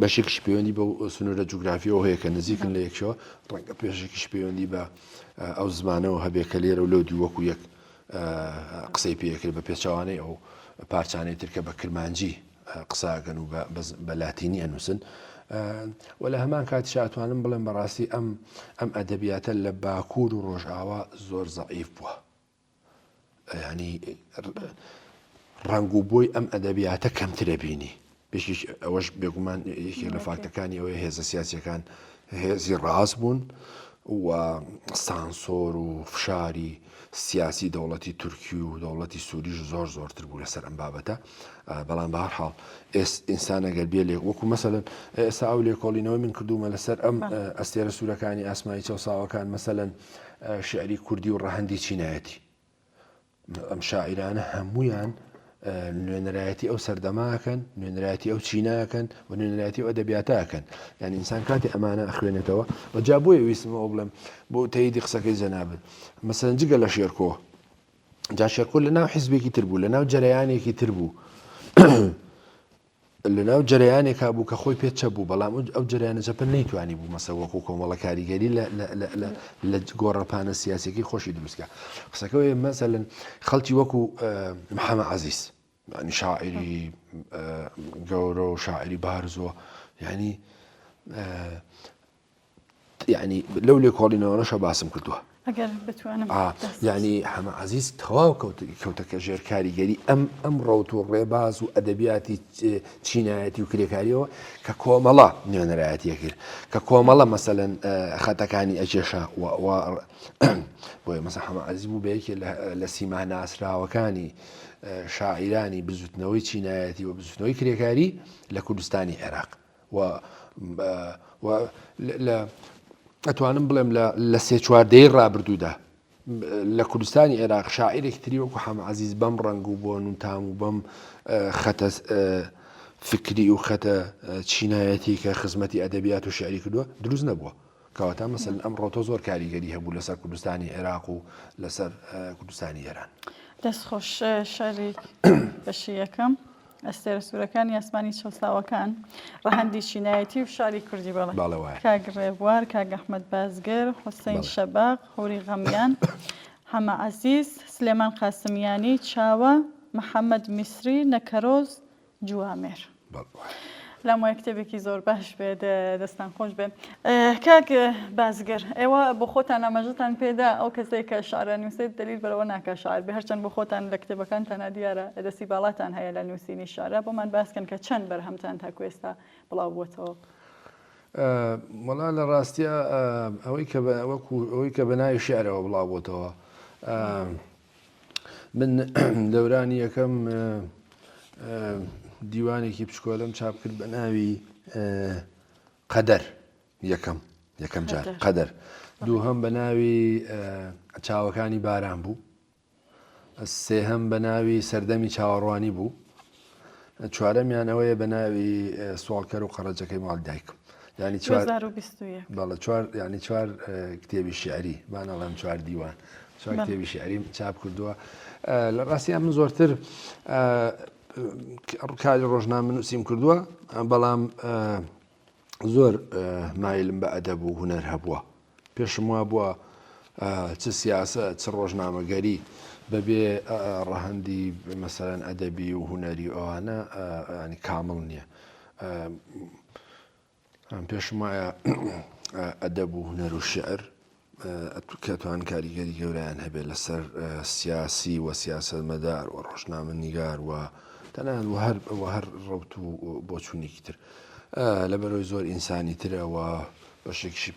S2: بەشێکیش پەیوەندی بە سنوورە جوگرافیەوە هەیە کە نزیکن لە یەکشەوە، ڕەنگە پێشێکیش پەیوەندی بە ئەو زمانەوە هەبێ کە لێرە و لەودی وەکو یەک قسەی پێکرد بە پێچەوانەی ئەو پارچانەی ترکە بە کرمانجی قساگەن و بە لاتینی ئەنووسن. و لە هەمان کاتیش ئەتوانم بڵێم بەڕاستی ئەم ئەدەبیاتە لە باکوور و ڕۆژئاوا زۆر زەعیف بووە. ینی ڕەنگ و بۆی ئەم ئەدەبیاتە کەمترە بینی. پێشیش ئەوەش بێگومان یەکێک لە فاکتەکانی ئەوەیە هێزە سیاسیەکان هێزی ڕاست بوون و سانسۆر و فشاری سیاسی دەوڵەتی تورکی و دەوڵەتی سووریش زۆرتر بوو لەسەر ئەم بابەتە. بەڵام بە هەر حاڵ ئینسان ئەگەر بێ لێ وەکو مەسەلەن ئێستا ئەو لێکۆڵینەوەی من کردومە لەسەر ئەم ئەستێرە سوورەکانی ئاسمایی چەوساوەکان، مەسەلەن شعری کوردی و ڕەهەندی چینایەتی. ئەم شاعیرانە هەمویان نوێنەرایەتی ئەو سەردەماکەن، نوێنەرایەتی ئەو چیناکەن و نوێنەرایەتی ئەو ئەدەبیاتاکەن. یعنی ئینسان کاتی ئەمانە ئەخوێنێتەوە و جا بۆیە ویستمەوە بڵێم بۆ تەییدی قسەکەی جەنابەت مەسەلەن جگە لە شێرکۆ، جا شێرکۆ لەناو حیزبێکی تر بوو، لەناو جەرەیانێکی تر بوو، لەناو جەرەیانێکا بوو کە خۆی پێچە بوو، بەڵام ئەو جەرەیانە جەپەن نەیتوانی بوو مەسە وەکو کۆمەڵە کاریگەری لە گۆڕەپانە سیاسێکی خۆشی دروستکە. قسەکەوەیە مەسەلەن خەڵکی وەکو محەممەد عەزیز، ینی شاعری گەورە و شاعری بارزۆ، ینی يعني لەو لێکۆڵینەوەشە باسم کردووە.
S1: ئەگەر بتوانم
S2: یعنی حەمە عەزیز تەواو کەوتەکە ژێر کاریگەری ئەم ڕەوت و ڕێباز و ئەدەبیاتی چینایەتی و کرێکاریەوە کە کۆمەڵە نوێنەرایەتیە کرد کە کۆمەڵە مەسەلەن خەتەکانی ئەجێشە بۆیە مەسە حەمە عەزیز بوو بەیەکێ لە سیما ناسراوەکانی شاعیرانی بزوتنەوەی چینایەتی و بزوتنەوەی کرێکاری لە کوردستانی عێراق ئەتوانم بڵێم لە سێ چواردەی ڕابردوودا لە کوردستانی عێراق شاعیرێکی تری وەکو حەمە عەزیز بەم ڕەنگ و بۆ نوتام و بەم خەتە فکری و خەتە چینایەتی کە خزمەتی ئەدەبیات و شعری کردووە دروست نەبووە کەواتە مەسەلەن ئەمڕۆ تۆ زۆر کاریگەری هەبوو لەسەر کوردستانی عێراق و لەسەر کوردستانی ئێران.
S1: دەستخۆش شەریک بەشی یەکەم ئەستێرە سوورەکانی ئاسمانی چەساوەکان ڕەهەندی چینایەتی و شاری کوردی بڵێ کاک ڕێبوار کاک ئەحمەد بازگەر حوسێن شەباق هۆری غەمیان حەمە عەزیز سلێمان قاسمیانی چاوە محەممەد میسری نەکەرۆز جوامێر لەمۆ کتێبێکی زۆر باش بێت دەستان خۆش بێت. کاک بازگەر ئێوە بۆ خۆتان ئاماژەتان پێدا ئەو کەسێک کە شعرە نووسێت دلیل بەرەوە ناکە شاعر بێ هەرچەند بۆ خۆتان لە کتێبەکانتانە دیارە دەستی باڵاتان هەیە لە نووسینی شعرە بۆمان باسکەن کە چەند بەرهەمتان تاکو ئێستا بڵاو بووەتەوە.
S2: وەڵا لە ڕاستیە ئەوەی کە بەناوی شعرەوە بڵاو بووەتەوە من دەورانی یەکەم دیوانێکی پشکۆلم چاپ کرد بە ناوی قەدەر یەکەم جار قەدەر دووهەم بە ناوی چاوەکانی باران بوو سێهەم بە ناوی سەردەمی چاوەڕوانی بوو چوارەمیان ئەوەیە بە ناوی سوڵکەر و قەڕەجەکەی ماڵ دایکم ینی چوار کتێبی شیعری بانەڵێم چوار دیوان چوار کتێبی شیعری چاپ کردووە لە ڕاستیان من زۆرتر کاری ڕۆژنامە نووسیم کردووە بەڵام زۆر مایلم بە ئەدەب و هونەر هەبووە پێشم وا بووە چ سیاسەت چ ڕۆژنامەگەری بەبێ ڕەهەندی مەسەلەن ئەدەبی و هونەری ئەوانە ینی کامڵ نییە پێشم وایە ئەدەب و هونەر و شعر کەتوان کاریگەری گەورەیان هەبێت لەسەر سیاسی و سیاسەتمەدار و ڕۆژنامەنیگار و تەنانەت هەر ڕەوت و بۆچوونێکی تر لەبەرەوەی زۆر ئینسانی ترەوە بەشێکیشی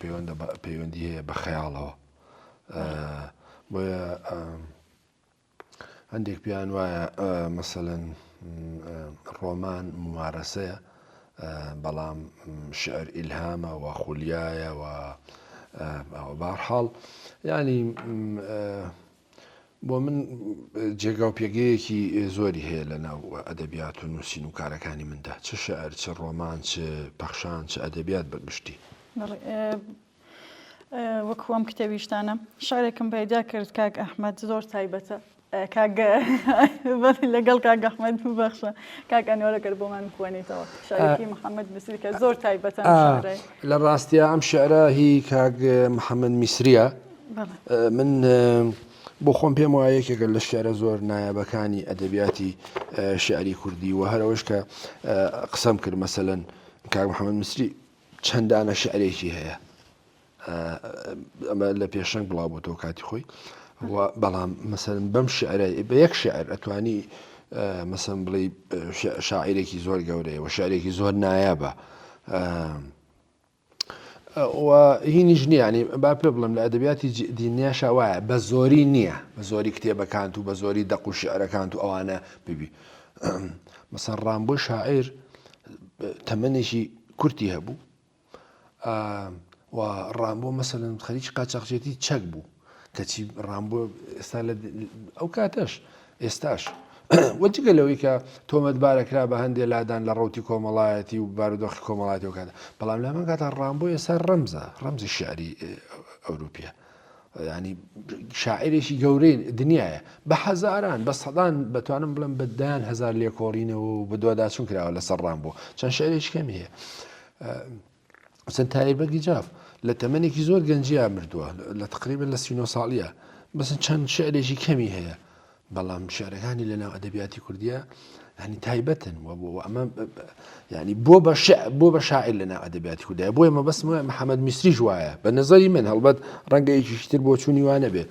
S2: پەیوەندی هەیە بە خەیاڵەوە بۆیە هەندێک پیان وایە مەسەلەن ڕۆمان ممارەسەیە بەڵام شعر ئیلهامە و خولیایە و بەهەرحاڵ ینی بۆ من جێگا و پێگەیەکی زۆری هەیە لە ناو ئەدەبیات و نووسین و کارەکانی مندا چ شعر چ ڕۆمان چ پەخشان چ ئەدەبیات بەگشتی
S1: وەکو ئەم کتێبیشتانە شارێکم پەیدا کرد کاک ئەحمەد زۆر تایبەتە لەگەڵ کاک ئەحمەد ببەخشە کاک ئەنوەرەگەر بۆمان بخوێنیتەوە شارێکی محەممەد میسری کە زۆر تایبەتە
S2: لە ڕاستیە ئەم شعرە هی کاک محەممەد میسریە من بۆ خۆم پێم وایە یەکێکە لە شعرە زۆر نایابەکانی ئەدەبیاتی شعری کوردی و هەرەوەش کە قسەم کرد مەسەلەن کاک محەممەد میسری چەندانە شعرێکی هەیە ئەمە لە پێشەنگ بڵاو بۆتەوە کاتی خۆی بەڵام مەسەلەن بەم شعرە بە یەک شعر ئەتوانی مەسەلەن بڵێ شاعیرێکی زۆر گەورەیە و شعرێکی زۆر نایابە هینیش نییە ینی با پێ بڵم لە ئەدەبیاتی دینیاشا وایە بە زۆری نییە بە زۆری کتێبەکانت و بە زۆری دەق و شعرەکانت و ئەوانە ببی مەسەڵەن ڕامبۆ شاعیر تەمەنێکی کورتی هەبوو و ڕامبۆ مەسەلەن خەریکی قاچاقچێتی چەک بوو کەچی ڕامبۆ ئێستا ئەو کاتەش ئێستاش وەجگە لەوەی کە تۆمەتبارەکرا بە هەندێک لادان لە ڕەوتی کۆمەڵایەتی و بارودۆخی کۆمەڵاتی و کاتە بەڵام لەمان کاتە ڕامبۆ ئێستا ڕەمزی شعری ئەوروپیە ینی شاعرێکی گەورەی دنیاە بە حەزاران بە سەدان بەتوانم بڵم بەدان هەزار لێکۆڕینەوە و بە دوواداچون کراوە لەسەر ڕامبۆ چەند شعرێکی کەمی هەیە چەند تایبەکی جاف لە تەمەنێکی زۆر گەنجیا مردووە لە تقریبا لە 39 ساڵیە بەسن چەند شعرێکی کەمی هەیە بەڵام شعرەکانی لەناو ئەدەبیاتی کوردیە يعني تایبەتن ئەمە يعني بۆ بە شاعر لەناو ئەدەبیاتی کوردایە بۆ ئێمە بەس محەممەد میسریش وایە بە نەزەری من هەڵبەت ڕەنگە یەکیشتر بۆ چوونی وانە بێ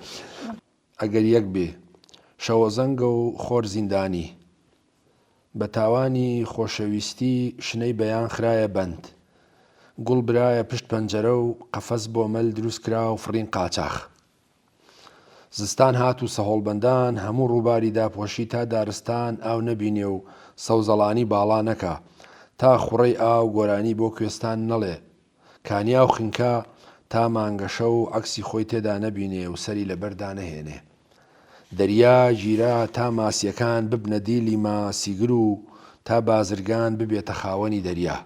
S2: ئەگەر یەک بێ شەوەزەنگە و خۆر زیندانی بە تاوانی خۆشەویستی شنەی بەیان خرایە بەند گوڵ برایە پشت پەنجەرە و قەفەس بۆ مەل دروست کرا و فڕین قاچاخ زستان هات و سەهۆڵبەندان هەموو ڕووباری داپۆشی تا دارستان ئاو نەبینێ و سەوزەڵانی باڵا نەکا تا خوڕەی ئاو گۆرانی بۆ کوێستان نەڵێ کانیا و خینکە تا مانگەشە و عەکسی خۆی تێدا نەبینێ و سەری لەبەردا نەهێنێ دەریا گیرا تا ماسیەکان ببنە دیلی ماسیگر و تا بازرگان ببێتە خاوەنی دەریا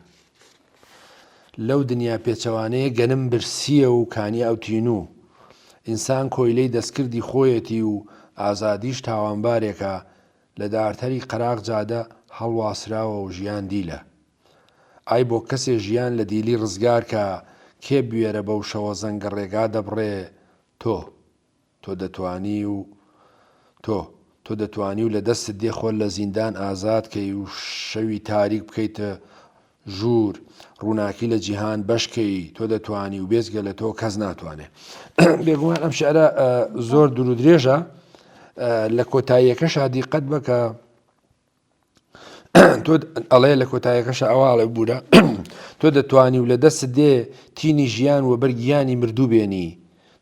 S2: لەو دنیا پێچەوانەیە گەنم برسیە و کانی ئەوتین ئینسان کۆیلەی دەستکردی خۆیەتی و ئازادیش تاوانبارێکە لە دارتەری قەراق جادە هەڵواسراوە و ژیان دیلە ئای بۆ کەسێ ژیان لە دیلی ڕزگار کە کێ بوێرە بەو شەوە زەنگە ڕێگا دەبڕێ تۆ دەتوانی و تۆ دەتوانی و لە دەستت دێ خۆل لە زیندان ئازاد کەی و شەوی تاریک بکەیتە ژوور ڕووناکی لە جیهان بەشکەی تۆ دەتوانی و بێزگە لە تۆ کەس ناتوانێ بێگومان ئەم شعرە زۆر دوور و درێژە لە کۆتاییەکەشا دیقەت بکە تۆ ئەڵێ لە کۆتاییەکەشە ئەواڵێ بوورە تۆ دەتوانی و لە دەستت دێ تینی ژیان و بەرگیانی مردوو بێنی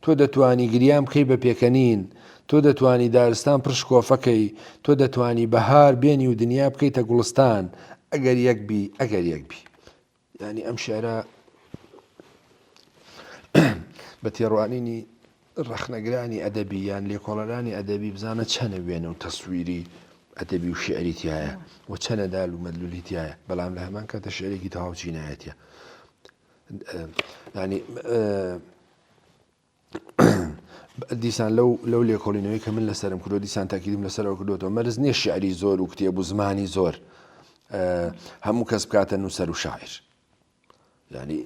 S2: تۆ دەتوانی گریان بکەی بە پێکەنین تۆ دەتوانی دارستان پڕش کۆفەکەی تۆ دەتوانی بەهار بێنی و دنیا بکەیتە گوڵستان ئەگەر یەک بی ینی ئەم شعرە بە تێڕوانینی ڕەخنەگرانی ئەدەبی یان لێکۆڵەرانی ئەدەبی بزانە چەنە وێنە و تەسویری ئەدەبی و شعریتیایە و چەنە دال و مەدلولیتیایە بەڵام لە هەمان کاتە شعرێکی تەواو چینایەتیە ینی دیسان لەو لێکۆڵینەوەی کە من لەسەرم کردو دیسان تاکیدم لەسەرەوە کردوەوە مەرز نییە شعری زۆر و کتێب و زمانی زۆر هەموو کەس بکاتە نووسەر و شاعر ینی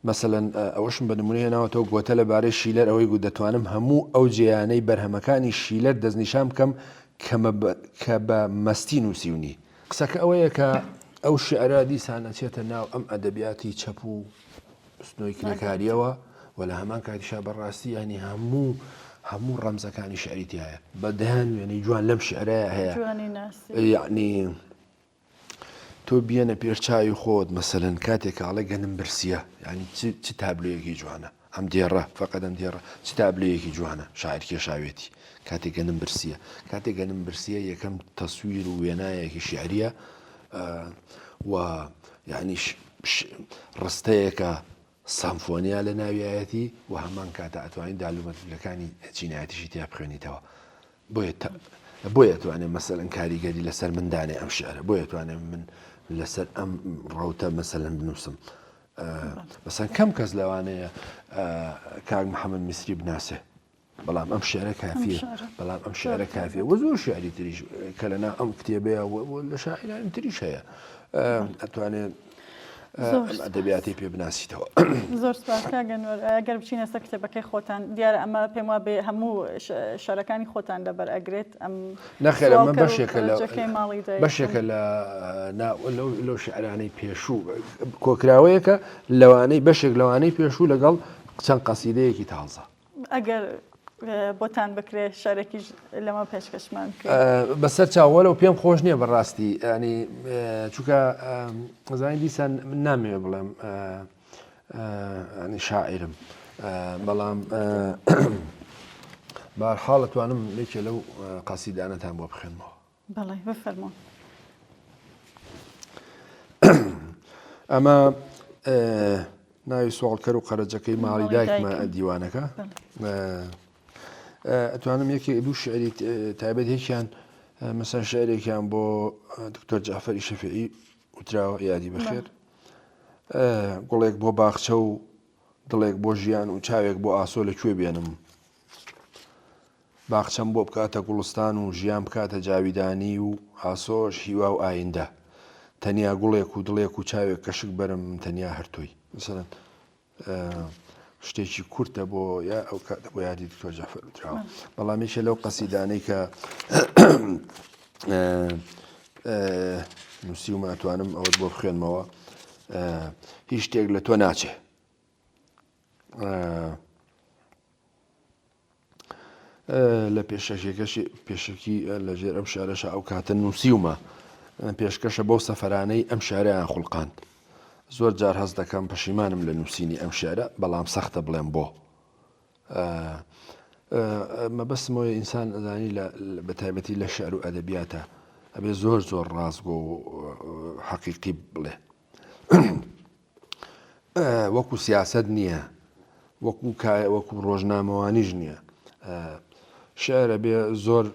S2: مەسەلەن ئەوەشم بە نمونەیە ناوەتەوە گوتە لەبارەی شیلەر ئەوەی گوت دەتوانم هەموو ئەو جێیانەی بەرهەمەکانی شیلەر دەستنیشان بکەم کە بە مەستی نووسیونی قسەکە ئەوەیە کە ئەو شعرە دیسان ئەچێتە ناو ئەم ئەدەبیاتی چەپ و سنۆی کرێکاریەوە و لە هەمان کاتیشا بەڕاستی ینی هەموو ڕەمزەکانی شعریتیایە بەدەیان وێنەی جوان لەم شعرەیە هەیە یعنی تۆ بیەنە پێشچوی خۆت مەسەلەن کاتێکاڵە گەنم برسیە ینی چ تابلۆیەکی جوانە ئەم دێڕە فقط ئەم دێڕە چ تابلۆیەکی جوانە شاعر کێشاوێتی کاتێک گەنم برسیە یەکەم تەسویر و وێنایەکی شعریە و یعنی ڕستەیەکە سامفۆنیا لە ناویایەتی و هەمان کاتە ئەتوانین دالومەتلەکانی چینایەتیشی تیا بخوێنیتەوە بۆیە توانێت مەسەلەن کاریگەری لەسەر مندانێ ئەم شعرە بۆیە توانێت من لەسەر ئەم ڕەوتە مەسەلەن بنووسم مەسەن کەم کەس لەوانەیە کاک محەممەد میسری بناسێ بەڵام ئەم شعرە کافیە وە زۆر شعری تریش کە لەنا ئەم کتێبەیە لە شاعرانی تریش هەیە ئەتوانێت ئەدەبیاتی پێ بناسیتەوە
S1: زۆر سپاسکەگەنوەر ئەگەر بچینە سەر کتێبەکەی خۆتان دیارە ئەمە پێم وایە بێ هەموو شارەکانی خۆتان لەبەر ئەگرێت ئەم
S2: نەخێر ئەمە بەشێکە لەو شعرانەی پێشوو کۆکراوەیەکە لەوانەی بەشێک لەوانەی پێشوو لەگەڵ چەند قەسیدەیەکی تازە
S1: ئەگەر بۆتان بکرێ شارێکی لەمە پێشکەشمان
S2: بەسەر چاوەلە و پێم خۆش نییە بەڕاستی ینی چونکە زانین دیسان من نامێ بڵێم ینی شاعرم بەڵام بەهەرحاڵ ئەتوانم لێکێ لەو قەسیدانەتان بۆ بخوێنمەوە
S1: بەڵێ بفەرمۆ
S2: ئەمە ناوی سوڵکەر و قەرەجەکەی ماڵی دایکمە دیوانەکە ئەتوانم یەکێ دوو شعری تایبەت یەکیان مەسەن شعرێکیان بۆ دکتۆر جعفەری شەفیعی وتراوە یادی بەخێر گوڵێک بۆ باخچە و دڵێک بۆ ژیان و چاوێک بۆ ئاسۆ لەکوێ بێنم باخچەم بۆ بکاتە گوڵستان و ژیان بکاتە جاویدانی و ئاسۆش هیوا و ئایندە تەنیا گوڵێک و دڵێک و چاوێک کەشک بەرم تەنیا هەرتووی مثلەن شتێکی کورتە بۆ یا ئەو کاتە بۆ یادی دکتۆر جعفەر وتراوە بەڵام یەکێ لەو قەسیدانەی کە نووسی و ماتوانم ئەوەت بۆ بخوێنمەوە هیچ شتێک لە تۆ ناچێ لە پێشەکی لەژێر ئەم شارەشە ئەو کاتە نووسیومە پێشکەشە بەو سەفەرانەی ئەم شارەیان خوڵقاند زۆر جار هەست دەکەم پەشیمانم لە نووسینی ئەم شارە بەڵام سەختە بڵێم بۆ مەبەستمەوەی ئینسان ئەزانی بە تایبەتی لە شعر و ئەدەبیاتە ئەبێ زۆر زۆر ڕاستگۆ و حەقیقی بڵێ وەکو سیاسەت نییە وەکو ڕۆژنامەوانیش نییە شعرە بێ زۆر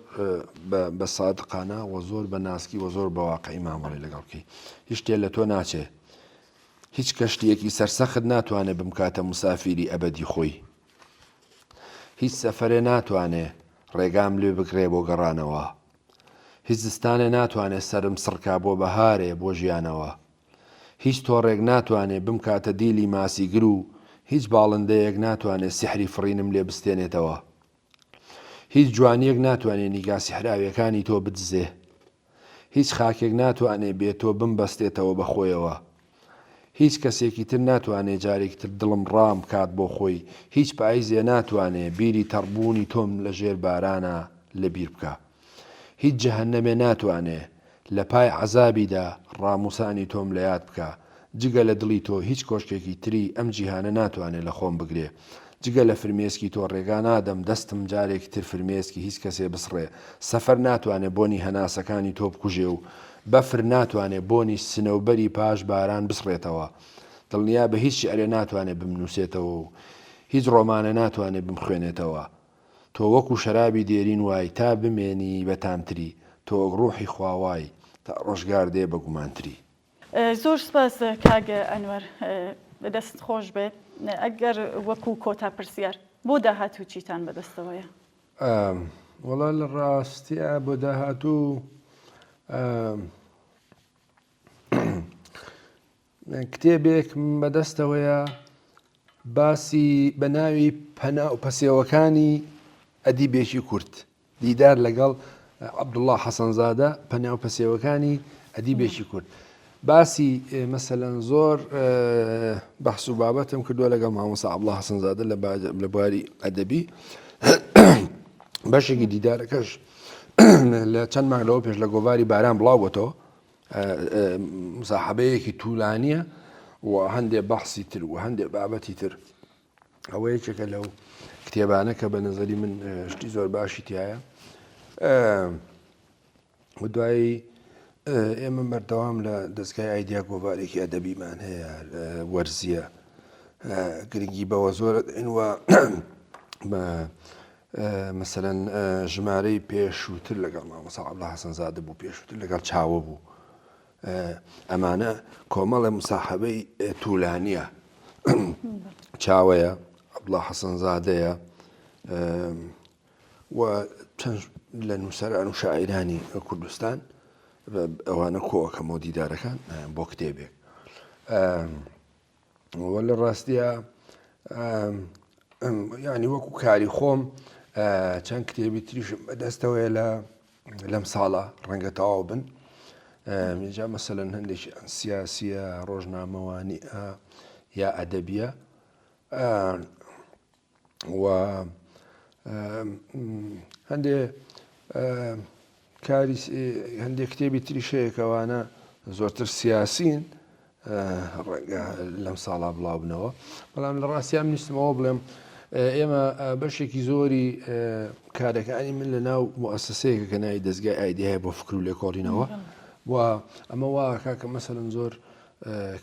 S2: بە سادقانە و زۆر بە ناسکی و زۆر بە واقعی مامەڵی لەگەڵکەی هیچ شتێک لە تۆ ناچێ هیچ کەشتیەکی سەرسەخت ناتوانێت بمکاتە مسافیری ئەبەدی خۆی هیچ سەفەرێ ناتوانێ ڕێگام لێ بکرێ بۆ گەڕانەوە هیچ زستانێ ناتوانێت سرم سڕکا بۆ بەهارێ بۆ ژیانەوە هیچ تۆڕێک ناتوانێت بمکاتە دیلی ماسیگر و هیچ باڵندەیەک ناتوانێت سحری فڕینم لێ بستێنێتەوە هیچ جوانیەک ناتوانێت نیگا سیحراویەکانی تۆ بدزێ هیچ خاکێک ناتوانێت بێت تۆ بمبەستێتەوە بەخۆیەوە هیچ کەسێکی تر ناتوانێت جارێکی تر دڵم ڕام کات بۆ خۆی هیچ پاییزێ ناتوانێت بیری تەڕبوونی تۆم لە ژێر بارانە لەبیر بکە هیچ جەهەنەمێ ناتوانێت لە پای عەزابیدا ڕاموسانی تۆم لە یاد بکە جگە لە دڵی تۆ هیچ کۆشکێکی تری ئەم جیهانە ناتوانێت لە خۆم بگرێ جگە لە فرمێسکی تۆ ڕێگا نادەم دەستم جارێکی تر فرمێسکی هیچ کەسێ بسڕێ سەفەر ناتوانێت بۆنی هەناسەکانی تۆ بکوژێ و بەفر ناتوانێت بۆنی سنەوبەری پاش باران بسڕێتەوە دڵنیا بە هیچ شیعرێ ناتوانێت بمنووسێتەوە و هیچ ڕۆمانە ناتوانێت بمخوێنێتەوە تۆ وەکو شەرابی دێرین وای تا بمێنی بەتامتری تۆ ڕوحی خواوای تا ڕۆژگار دێ بە گومانتری
S1: زۆر سپاس کاگە ئەنوەر دەست خۆش بێت ئەگەر وەکو کۆتا پرسیار بۆ داهاتوو چیتان بەدەستەوەیە
S2: وەڵا لە ڕاستیە بۆ داهاتوو کتێبێک بەدەستەوەیە باسی بە ناوی پەنا و پەسێوەکانی ئەدیبێکی کورد دیدار لەگەڵ عەبدوڵڵا حەسەنزادە پەنا و پەسێوەکانی ئەدیبێکی کورد باسی مەسەلەن زۆر بەحس و بابەتم کردووە لەگەڵ مامۆستا عەبدوڵڵا حەسەنزادە لە بواری ئەدەبی بەشێکی دیدارەکەش لە چەند مانگ لەوە پێش لە گۆڤاری باران بڵاوبەتەوە مساحەبەیەکی توولانیە و هەندێک بەحسی تر و هەندێک بابەتی تر ئەوە یەکێکە لەو کتێبانە کە بە نەزەری من شتی زۆر باشی تایە و دوایی ئێمە بەردەوام لە دەستگای ئایدیا گۆڤارێکی ئەدەبیمان هەیە وەرزیە گرنگی بەوە زۆر ئینوە مەسەلەن ژمارەی پێشووتر لەگەڵ مامۆستا عەبدوڵڵا حەسەنزادە بوو پێشووتر لەگەڵ چاوە بوو ئەمانە کۆمەڵە مساحەبەی توولانیە چاوەیە عەبدوڵڵا حەسەنزادەیە و چەند لە نووسەران و شاعیرانی کوردستان ئەوانە کۆکەمەوە دیدارەکان بۆ کتێبێک وە لە ڕاستیە ینی وەکو کاری خۆم چەند کتێبی تریشم بەدەستەوەیە لەم ساڵە ڕەنگە تەواو بن جا مەسەلەن هەندێکی سیاسیە ڕۆژنامەوانی یا ئەدەبیە و هەندێک کتێبی تریشەیەکەوانە زۆرتر سیاسین ڕەنگە لەم ساڵا بڵاوبنەوە بەڵام لە ڕاستیان نیستمەوە بڵێم ئێمە بەشێکی زۆری کارەکانی من لە ناو موسسەیەکە کە ناوی دەستگای ئایدیایە بۆ فکر و لێکۆڵینەوە و ئەمە وا کاکە مەسەلەن زۆر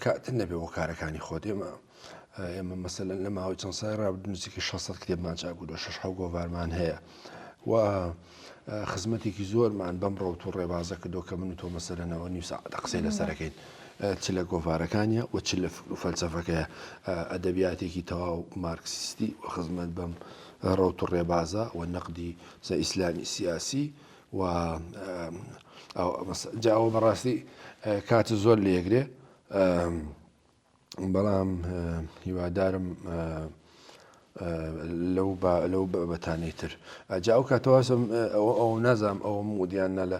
S2: کاتر نەبێ بۆ کارەکانی خۆت ئێمە مەسەلەن لە ماوەی چەند ساڵی ڕابردوو نزیکی 600 کتێبمان چاپکردووە 6 گۆڤارمان هەیە و خزمەتێکی زۆرمان بەم ڕەوت و ڕێبازە کردەوە کە من و تۆ مەسەلەنەوە نیو ساعەتە قسەی لەسەرەکەین چ لە گۆڤارەکانیە و چ لە فکر و فەلسەفەکەیە ئەدەبیاتێکی تەواو مارکسیستی و خزمەت بەم ڕەوت و ڕێبازە و نەقدی ئیسلامی سیاسی و جاوە بەڕاستی کاتە زۆر لێگرێ بەڵام هیوادارم لەو بەتانەی تر جا ئەو کاتەوەسم ئەو نازام ئەو مودیانە لە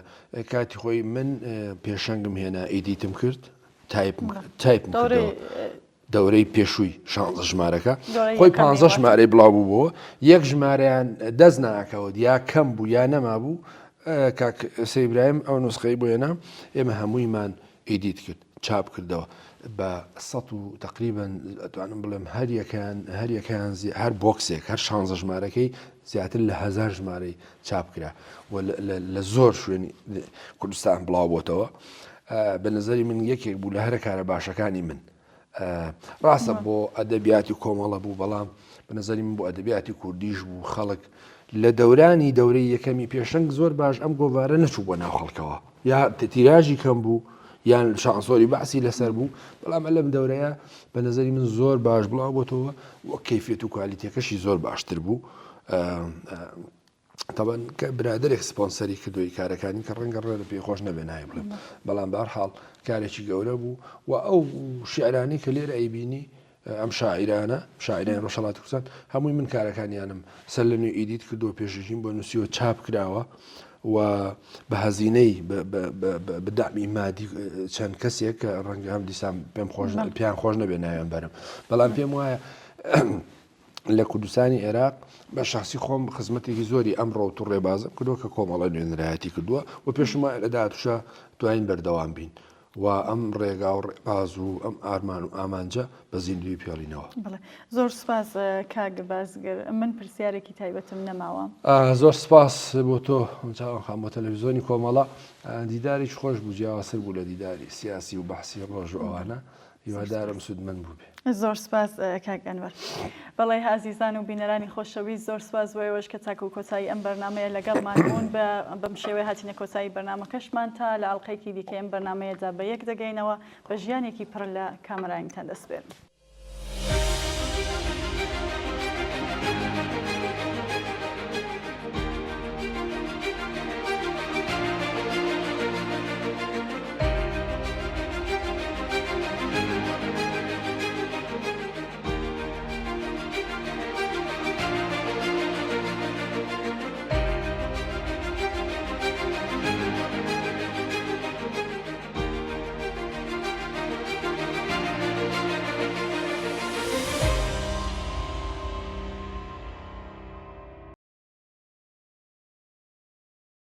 S2: کاتی خۆی من پێشەنگم هێنا ئیدیتم کرد تایپم کردەوە دەورەی پێشووی 16 ژمارەکە خۆی 15 ژمارەی بڵاو بوو بۆ یەک ژمارەیان دەست ناکەوت یا کەم بوو یا نەما بوو کاک سەیبراهیم ئەو نسخەی بۆ هێنا ئێمە هەموویمان ئیدیت کرد چاپ کردەوە بە 100 و تقریبا ئەتوانم بڵێم هەریەکەیان هەر بۆکسێک هەر 16 ژمارەکەی زیاتر لە 1000 ژمارەی چاپ کرا و لە زۆر شوێنی کوردستان بڵاو بۆتەوە بە نظری من یەکێک بوو لە هەرە کارە باشەکانی من ڕاستە بۆ ئەدەبیاتی کۆمەڵە بوو بەڵام بە نظری من بۆ ئەدەبیاتی کوردیش بوو خەڵک لە دەورانی دەورەی یەکەمی پێشەنگ زۆر باش ئەم گۆڤارە نەچوو بۆ ناو خەڵکەوە یا تیراژی کەم بوو یان شانسۆری باسی لەسەر بوو بەڵام لەم دەورەیە بە نظری من زۆر باش بڵاو بۆتەوە وە کەیفێت و کوالیتیەکەشی زۆر باشتر بوو طبعا کە برادێک سپۆنسەری کردوی کارەکانی کە ڕەنگە ڕێ لە پێی خۆش نەبێ نای بڵێم بەڵام بەهەرحاڵ کارێکی گەورە بوو و ئەو شیعرانی کە لێرە ئەیبینی ئەم شاعرانە شاعران ڕۆژهەڵاتی کوردستان هەمووی من کارەکانیانم سەر لە نوێ ئیدیت کردو پێشەژین بۆ نووسیوە چاپ کراوە و بە هەزینەی بدامی مادی چەند کەسێک کە ڕەنگە هەم دیسان پێیان خۆش نەبێ ناویان بەرم بەڵام پێم وایە لە کوردستانی عێراق بە شخصی خۆم خزمەتێکی زۆری ئەمڕۆ و ڕێبازم کردووە کە کۆمەڵە نوێنەرایەتی کردووە و پێشم وایە لە داهاتووشە توانین بەردەوام بین و ئەم ڕێگا و ڕێباز و ئەم ئارمان و ئامانجە بە زیندوی پێڵینەوە.
S1: زۆر سپاس کاک بازگەر من پرسیارێکی تایبەتم نەماوە.
S2: زۆر سپاس بۆ تۆ چاوان خام بۆ تەلەڤیزۆنی کۆمەڵە دیداریش خۆش بوو جیاواسر بوو لە دیداری سیاسی و بەحسی ڕۆژ و ئەوانە هیوادارم سودمەند بوو بێ.
S1: زۆر سپاس کاک ئەنوەر. بەڵێ عەزیزان و بینەرانی خۆشەویست زۆر سپاس بۆیەوەش کە چاک و کۆتایی ئەم بەرنامەیە لەگەڵمان بوون بەم شێوەیە هاتینە کۆتایی بەرنامەکەشمان تا لە ئەڵقەیەکی دیکە ئەم بەرنامەیەدا بە یەک دەگەینەوە بە ژیانێکی پڕ لە کامەرایەنتان دەسپێرن.